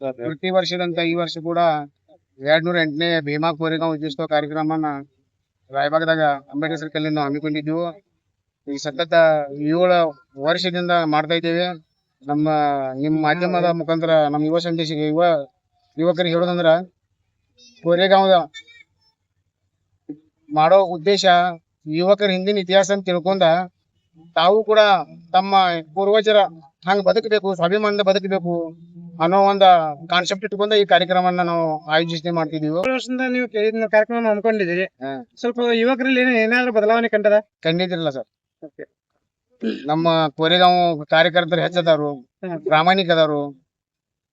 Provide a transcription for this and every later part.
ಪ್ರತಿ ವರ್ಷದಂತ ಈ ವರ್ಷ ಕೂಡ 208ನೇ ಭೀಮಾ ಕೋರೆಗಾಂವ್ ವಿಜಯೋತ್ಸವ ಕಾರ್ಯಕ್ರಮನ ರಾಯಬಾಗದಾಗ ಅಂಬೇಡ್ಕರ್ ಸರ್ಕಲ್ ನಾವು ಹಮ್ಮಿಕೊಂಡಿದ್ದೀವಿ. ಈ ಸತತ 7 ವರ್ಷದಿಂದ ಮಾಡ್ತಾ ಇದ್ದೇವೆ. ನಿಮ್ಮ ಮಾಧ್ಯಮದ ಮುಖಾಂತರ ನಮ್ಮ ಯುವ ಸಂದೇಶ ಯುವಕರಿಗೆ ಹೇಳೋದಂದ್ರ ಕೋರೆಗಾಂವ್ ಮಾಡೋ ಉದ್ದೇಶ ಯುವಕರ ಹಿಂದಿನ ಇತಿಹಾಸ ಅಂತ ತಿಳ್ಕೊಂಡ ತಾವು ಕೂಡ ತಮ್ಮ ಪೂರ್ವಜರ ಹಂಗ ಬದುಕಬೇಕು, ಸ್ವಾಭಿಮಾನದಿಂದ ಬದುಕಬೇಕು ಅನ್ನೋ ಒಂದ ಕಾನ್ಸೆಪ್ಟ್ ಇಟ್ಕೊಂಡ ಈ ಕಾರ್ಯಕ್ರಮವನ್ನ ನಾವು ಆಯೋಜನೆ ಮಾಡ್ತಿದೀವಿ. ವರ್ಷದಿಂದ ನೀವು ಕಾರ್ಯಕ್ರಮ ಹಮ್ಮಿಕೊಂಡಿದ್ದೀರಿ. ಸ್ವಲ್ಪ ಯುವಕರಲ್ಲಿ ಏನಾದ್ರು ಬದಲಾವಣೆ ಕಂಡದ? ಖಂಡಿತಿರಲ್ಲ ಸರ್. ನಮ್ಮ ಕೋರೆಗಾಂವ್ ಕಾರ್ಯಕರ್ತರು ಹೆಚ್ಚದಾರು, ಪ್ರಾಮಾಣಿಕ ಅದಾರು.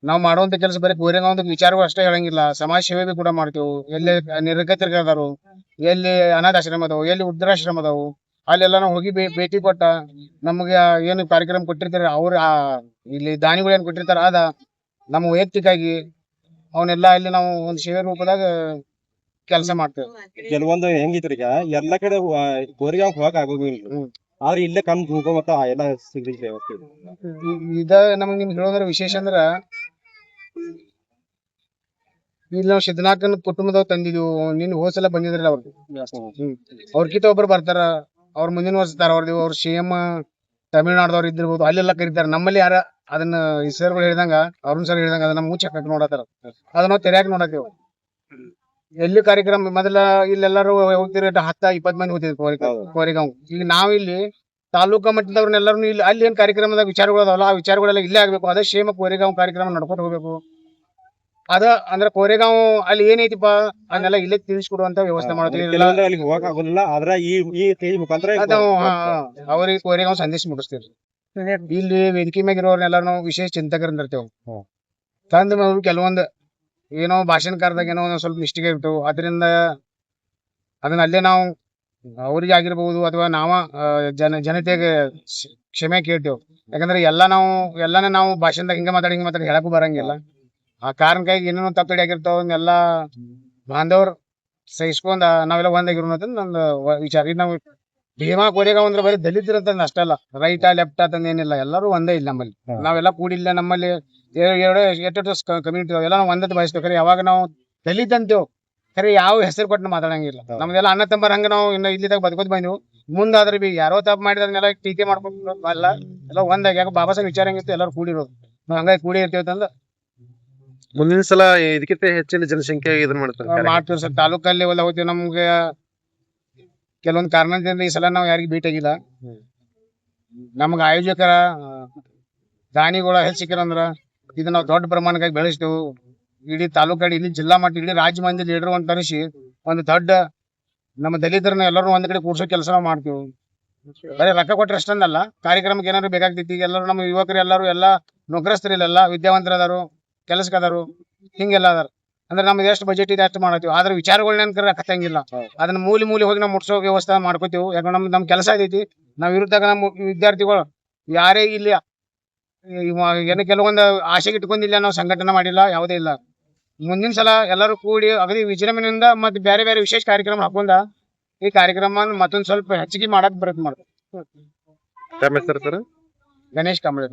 ನಾವ್ ಮಾಡುವಂತ ಕೆಲಸ ಬರೀ ಕೋರೆಗಾಂವ್ ವಿಚಾರಗಳು ಅಷ್ಟೇ ಹೇಳಂಗಿಲ್ಲ, ಸಮಾಜ ಸೇವೆ ಕೂಡ ಮಾಡ್ತೇವೆ. ಎಲ್ಲಿ ನಿರ್ಗತಿಕರು ಅದಾರು, ಎಲ್ಲಿ ಅನಾಥಾಶ್ರಮ ಅದಾವು, ಎಲ್ಲಿ ವೃದ್ಧಾಶ್ರಮ ಅದಾವು, ಅಲ್ಲೆಲ್ಲ ನಾವು ಹೋಗಿ ಭೇಟಿ ಕೊಟ್ಟ ನಮ್ಗೆ ಏನು ಕಾರ್ಯಕ್ರಮ ಕೊಟ್ಟಿರ್ತಾರೆ ಅವ್ರ ಇಲ್ಲಿ ದಾನಿಗಳು ಏನ್ ಕೊಟ್ಟಿರ್ತಾರ ಅದ ನಮ್ಮ ವೈಯಕ್ತಿಕಾಗಿ ಅವನ್ನೆಲ್ಲ ಇಲ್ಲಿ ನಾವು ಒಂದು ಸೇವೆ ರೂಪದಾಗ ಕೆಲಸ ಮಾಡ್ತೇವೆ. ಕೆಲವೊಂದು ಹೆಂಗಿತ್ರಿ ಈಗ ಎಲ್ಲಾ ಕಡೆ ಕೋರೆಗಾಂವ್ ಹೋಗಕ್ ಆಗೋದಿಲ್ಲ, ಆದ್ರೆ ಇಲ್ಲೇ ಕಮ್ಮಿ ತಿಳ್ಕೊಂಬತ್ತ ಎಲ್ಲ ಸಿಗ್ಲಿಕ್ಕೆ ವ್ಯವಸ್ಥೆ ಇದ ನಿಮ್ಗೆ ಹೇಳೋದ್ರ ವಿಶೇಷ ಅಂದ್ರ ಇಲ್ಲಿ ನಾವು ಸಿದ್ದನಾಕನ ಕುಟುಂಬದವ್ರು ತಂದಿದ್ವು. ನಿನ್ ಹೋದ್ಸಲ ಬಂದಿದ್ರಲ್ಲ ಅವ್ರು, ಅವ್ರಕಿತ ಒಬ್ರು ಬರ್ತಾರ, ಅವ್ರ ಮುಂದಿನ ವರ್ಷ ಅವ್ರ CM ತಮಿಳ್ನಾಡ್ದವ್ರು ಇದ್ದಿರ್ಬೋದು, ಅಲ್ಲೆಲ್ಲ ಕರೀತಾರ. ನಮ್ಮಲ್ಲಿ ಯಾರ ಅದನ್ನ ಸರ್ಗಳು ಹೇಳಿದಂಗ ಅರುಣ್ ಸರ್ ಹೇಳಿದಂಗ ಅದನ್ನ ಮುಚ್ಚ ಹಾಕಕ್ ನೋಡತಾರ, ಅದನ್ನ ತೆರ್ಯಾಕ್ ನೋಡತ್ತೇವ್. ಎಲ್ಲಿ ಕಾರ್ಯಕ್ರಮ ಮೊದಲ ಇಲ್ಲೆಲ್ಲಾರು ಹೋಗ್ತಿರ 10-20 ಮಂದಿ ಹೋಗ್ತಿದ್ರು ಕೋರೆಗಾಂವ್. ಈಗ ನಾವಿಲ್ಲಿ ತಾಲೂಕಾ ಮಟ್ಟದವ್ರನ್ನೆಲ್ಲರೂ ಇಲ್ಲಿ ಅಲ್ಲಿ ಏನ್ ಕಾರ್ಯಕ್ರಮದಾಗ ವಿಚಾರಗಳು ಅದಾವಲ್ಲ ಆ ವಿಚಾರಗಳೆಲ್ಲ ಇಲ್ಲೇ ಆಗ್ಬೇಕು. ಅದೇ ಸೇಮ್ ಕೋರೆಗಾಂವ್ ಕಾರ್ಯಕ್ರಮ ನಡ್ಕೊಂಡು ಹೋಗ್ಬೇಕು. ಅದ ಅಂದ್ರೆ ಕೋರೆಗಾಂವ್ ಅಲ್ಲಿ ಏನೈತಿಪ್ಪ ಅದನ್ನೆಲ್ಲ ಇಲ್ಲೇ ತಿಳಿಸ್ಕೊಡುವಂತ ವ್ಯವಸ್ಥೆ ಮಾಡ್ತೀವಿ. ಅಲ್ಲಿ ಹೋಗಕ್ ಆಗೋದಿಲ್ಲ, ಆದ್ರ ಈ ತೇಜ್ ಮುಖಾಂತರ ಅವ್ರಿಗೆ ಕೋರೆಗಾಂವ್ ಸಂದೇಶ ಮುಟ್ಟಿಸ್ತೀವಿ. ಇಲ್ಲಿ ವೇದಿಕೆ ಮ್ಯಾಗ ಇರೋರ್ನೆಲ್ಲ ನಾವು ವಿಶೇಷ ಚಿಂತಕರನ್ನ ಇರ್ತೇವೆ. ತಂದ ಕೆಲವೊಂದು ಏನೋ ಭಾಷಣಕಾರದಾಗ ಏನೋ ಸ್ವಲ್ಪ ಮಿಸ್ಟೇಕ್ ಇರ್ತೇವೆ. ಅದರಿಂದ ಅದನ್ನ ಅಲ್ಲೇ ನಾವು ಅವ್ರಿಗೆ ಆಗಿರ್ಬಹುದು ಅಥವಾ ಜನತೆಗೆ ಕ್ಷಮೆ ಕೇಳ್ತೇವೆ. ಯಾಕಂದ್ರೆ ಎಲ್ಲಾನ ನಾವು ಭಾಷಣದಾಗ ಹಿಂಗ ಮಾತಾಡಿ ಹೇಳಕ್ಕೂ ಬರಂಗಿಲ್ಲ. ಆ ಕಾರಣಕ್ಕಾಗಿ ಏನೇನೋ ತಪ್ಪಡಿ ಆಗಿರ್ತಾವ ಎಲ್ಲಾ ಬಾಂಧವ್ರು ಸಹಿಸ್ಕೊಂಡ ನಾವೆಲ್ಲ ಒಂದಾಗಿರೋಣ ಅಂತ ನಂದು ವಿಚಾರ. ಈಗ ನಾವು ಭೀಮಾ ಕೋರೆಗಾಂವ್ ಅಂದ್ರೆ ಬರೀ ದಲಿತರ ಅಷ್ಟಲ್ಲ, ರೈಟ್ ಲೆಫ್ಟ್ ಅಂತಂದ ಏನಿಲ್ಲ, ಎಲ್ಲರೂ ಒಂದೇ ಇಲ್ಲ ನಮ್ಮಲ್ಲಿ. ನಾವೆಲ್ಲ ಕೂಡಿಲ್ಲ, ನಮ್ಮಲ್ಲಿ ಎಷ್ಟು ಕಮ್ಯುನಿಟಿ ಎಲ್ಲ ನಾವು ಒಂದೇ ಬಯಸ್ಬೇಕಾರೆ. ಯಾವಾಗ ನಾವು ದಲಿತ ಅಂತೇವ್ ಖರೆ ಯಾವ ಹೆಸರು ಕೊಟ್ಟು ಮಾತಾಡಂಗಿಲ್ಲ. ನಮ್ದೆಲ್ಲ ಅಣ್ಣ ತಮ್ಮರ ಹಂಗ ನಾವು ಇನ್ನು ಇಲ್ಲಿದಾಗ ಬದುಕೋದ್ ಬಂದಿವು. ಮುಂದಾದ್ರೆ ಬಿ ಯಾರೋ ತಪ್ಪು ಮಾಡಿದ್ರನ್ನೆಲ್ಲ ಟೀಕೆ ಮಾಡ್ಕೊಂಡು ಅಲ್ಲ, ಎಲ್ಲ ಒಂದಾಗಿ. ಯಾಕೆ ಬಾಬಾ ಸಾಹೇಬ್ ವಿಚಾರ ಹೆಂಗಿತ್ತು ಎಲ್ಲರೂ ಕೂಡಿರೋದು, ನಾವು ಹಂಗಾಗಿ ಕೂಡಿ ಇರ್ತೀವಿ ಅಂತಂದ ಮುಂದಿನ ಸಲ ಇದಕ್ಕಿಂತ ಹೆಚ್ಚಿನ ಜನಸಂಖ್ಯೆ ಇದನ್ನ ಮಾಡ್ತೀವಿ ಸರ್. ತಾಲೂಕಲ್ಲಿ ಎಲ್ಲ ಹೋಗ್ತೀವಿ. ನಮ್ಗೆ ಕೆಲವೊಂದು ಕಾರಣದಿಂದ ಈ ಸಲ ನಾವು ಯಾರಿಗೂ ಭೇಟಿಯಾಗಿಲ್ಲ. ನಮ್ಗೆ ಆಯೋಜಕರ ದಾನಿಗಳ ಹೆಚ್ಚು ಸಿಕ್ಕಿರಂದ್ರ ಇದನ್ನ ನಾವು ದೊಡ್ಡ ಪ್ರಮಾಣಕ್ಕಾಗಿ ಬೆಳೆಸ್ತೇವೆ. ಇಡೀ ತಾಲೂಕಡಿ, ಇಡೀ ಜಿಲ್ಲಾ ಮಟ್ಟ, ಇಡೀ ರಾಜ್ಯ ಮಂದಿ ಲೀಡರ್ ಅಂತ ತರಿಸಿ ಒಂದು ದೊಡ್ಡ ನಮ್ಮ ದಲಿತರನ್ನ ಎಲ್ಲರೂ ಒಂದ್ ಕಡೆ ಕೂರ್ಸೋ ಕೆಲಸ ನಾವು ಮಾಡ್ತೀವಿ. ಬರೀ ರೊಕ್ಕ ಕೊಟ್ರೆ ಅಷ್ಟನ್ನಲ್ಲ, ಕಾರ್ಯಕ್ರಮಕ್ಕೆ ಏನಾದ್ರು ಬೇಕಾಗ್ತೈತಿ. ಈಗ ಎಲ್ಲರೂ ನಮ್ಮ ಯುವಕರು ಎಲ್ಲರೂ ಎಲ್ಲ ನೌಕರಸ್ಥರಿಲ್ಲ, ವಿದ್ಯಾವಂತರ ಅದಾರು, ಕೆಲಸಕ್ಕದಾರು, ಹಿಂಗೆಲ್ಲ ಅದಾರ. ಅಂದ್ರೆ ನಮ್ದು ಎಷ್ಟು ಬಜೆಟ್ ಇದೆ ಅಷ್ಟು ಮಾಡತ್ತೀವಿ. ಆದ್ರೆ ವಿಚಾರಗಳನ್ನ ಕತ್ತಂಗಿಲ್ಲ. ಅದನ್ನ ಮೂಲಿ ಹೋಗಿ ನಾವು ಮುಟ್ಸೋ ವ್ಯವಸ್ಥೆ ಮಾಡ್ಕೋತೀವಿ. ಯಾಕಂದ್ರೆ ನಮ್ ಕೆಲಸ ಐತಿ. ನಾವ್ ಇರುತ್ತಾಗ ನಮ್ಮ ವಿದ್ಯಾರ್ಥಿಗಳು ಯಾರೇ ಇಲ್ಲಿ ಏನು ಕೆಲವೊಂದು ಆಸೆಗೆ ಇಟ್ಕೊಂಡಿಲ್ಲ, ನಾವು ಸಂಘಟನೆ ಮಾಡಿಲ್ಲ, ಯಾವುದೇ ಇಲ್ಲ. ಮುಂದಿನ ಸಲ ಎಲ್ಲರೂ ಕೂಡಿ ಅಗದಿ ವಿಜೃಂಭಣೆಯಿಂದ ಮತ್ತೆ ಬೇರೆ ಬೇರೆ ವಿಶೇಷ ಕಾರ್ಯಕ್ರಮ ಹಾಕೊಂಡ ಈ ಕಾರ್ಯಕ್ರಮ ಮತ್ತೊಂದ್ ಸ್ವಲ್ಪ ಹೆಚ್ಚಿಗೆ ಮಾಡಕ್ ಪ್ರಯತ್ನ ಮಾಡ್ತೀವಿ. ಗಣೇಶ್ ಕಾಂಬಳೆ.